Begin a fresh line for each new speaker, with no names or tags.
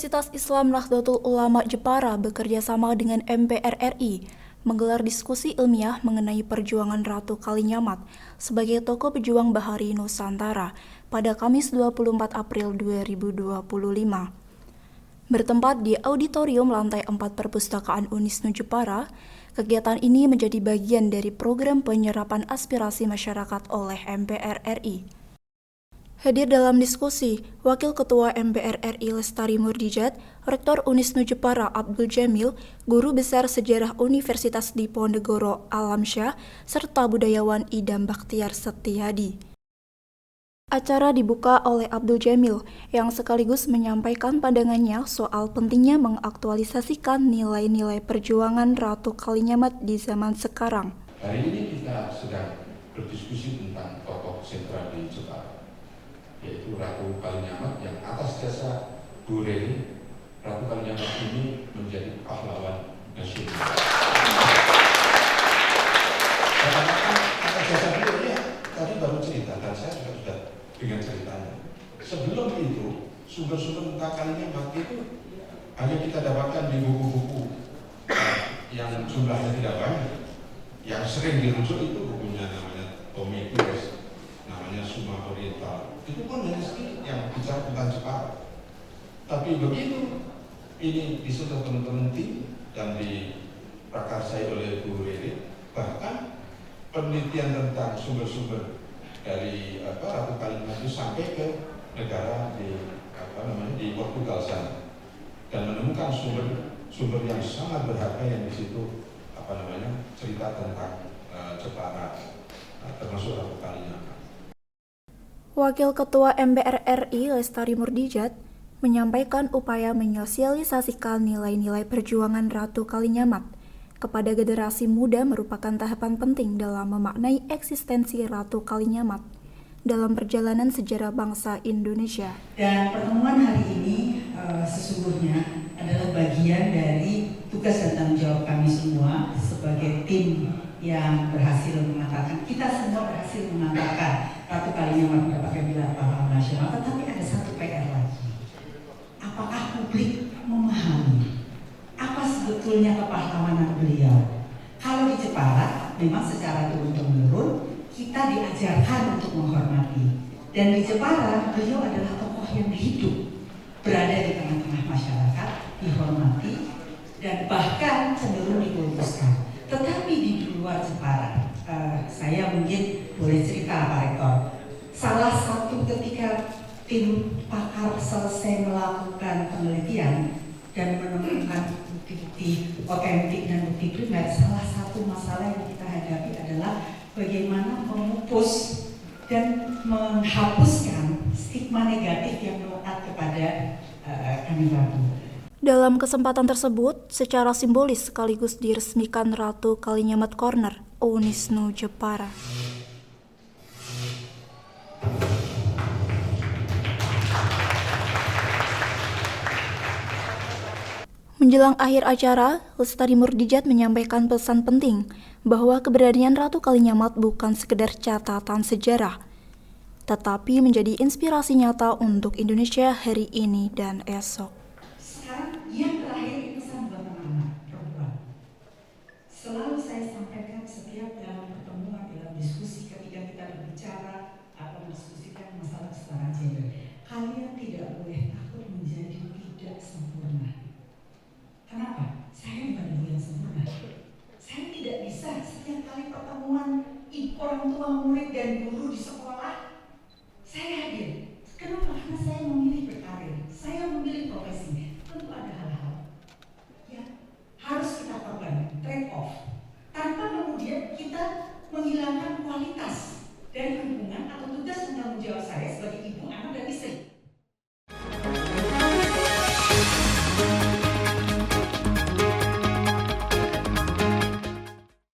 Universitas Islam Nahdlatul Ulama Jepara bekerja sama dengan MPR RI menggelar diskusi ilmiah mengenai perjuangan Ratu Kalinyamat sebagai tokoh pejuang Bahari Nusantara pada Kamis 24 April 2025. Bertempat di auditorium lantai 4 Perpustakaan Unisnu Jepara, kegiatan ini menjadi bagian dari program penyerapan aspirasi masyarakat oleh MPR RI. Hadir dalam diskusi, Wakil Ketua MPR RI Lestari Murdijat, Rektor Unisnu Jepara Abdul Jamil, Guru Besar Sejarah Universitas Diponegoro Alamsyah, serta budayawan Idam Bakhtiar Setiadi. Acara dibuka oleh Abdul Jamil yang sekaligus menyampaikan pandangannya soal pentingnya mengaktualisasikan nilai-nilai perjuangan Ratu Kalinyamat di zaman sekarang.
Hari ini kita sedang berdiskusi tentang tokoh sentral di Jepara, yaitu Ratu Kalinyamat yang atas jasa Bu Reni, Ratu Kalinyamat ini menjadi pahlawan nasional. Atas jasa beliau ya, tadi baru cerita dan saya juga sudah dengan ceritanya. Sebelum itu, sumber-sumber tentang Kalinyamat itu hanya kita dapatkan di buku-buku yang jumlahnya tidak banyak. Yang sering dirujuk itu bukunya namanya Tomikures, namanya Suma Oriental. Itu pun hanya sedikit yang bicara tentang Jepara. Tapi begitu ini disentuh teman-teman tim dan diprakarsai oleh Bu Rere, bahkan penelitian tentang sumber-sumber dari Ratu Kalinyamat itu sampai ke negara di Portugal sana dan menemukan sumber yang sangat berharga yang di situ cerita tentang Jepara, termasuk Ratu Kalinyamat.
Wakil Ketua MPR RI Lestari Murdijat menyampaikan upaya menyosialisasikan nilai-nilai perjuangan Ratu Kalinyamat kepada generasi muda merupakan tahapan penting dalam memaknai eksistensi Ratu Kalinyamat dalam perjalanan sejarah bangsa Indonesia.
Dan pertemuan hari ini sesungguhnya adalah bagian dari tugas dan tanggung jawab kami semua sebagai tim yang berhasil mengatakan, kita semua berhasil mengatakan Ratu Kalinyamat mendapatkan gelar pahlawan nasional, tetapi ada satu PR lagi. Apakah publik memahami apa sebetulnya kepahlawanan beliau? Kalau di Jepara, memang secara turun-temurun kita diajarkan untuk menghormati. Dan di Jepara, beliau adalah tokoh yang hidup, berada di tengah-tengah masyarakat, dihormati, dan bahkan cenderung dikultuskan. Tetapi di luar Jepara, saya mungkin boleh cerita Pak Rektor. Salah satu ketika tim pakar selesai melakukan penelitian dan menemukan bukti-bukti otentik dan bukti primer, salah satu masalah yang kita hadapi adalah bagaimana memupus dan menghapuskan stigma negatif yang melekat kepada kami Ratu.
Dalam kesempatan tersebut, secara simbolis sekaligus diresmikan Ratu Kalinyamat Corner, Unisnu Jepara. Menjelang akhir acara, Lestari Murdijat menyampaikan pesan penting bahwa keberadaan Ratu Kalinyamat bukan sekedar catatan sejarah, tetapi menjadi inspirasi nyata untuk Indonesia hari ini dan esok.
Sekarang yang terakhir itu pesan buat anak-anak perempuan. Selalu saya sampaikan setiap dalam pertemuan, dalam diskusi ketika kita berbicara atau mendiskusikan masalah kesetaraan gender, kalian tidak boleh takut menjadi tidak sempurna. Kenapa? Saya bukan ibu yang sempurna. Saya tidak bisa setiap kali pertemuan orang tua, murid, dan guru di sekolah, saya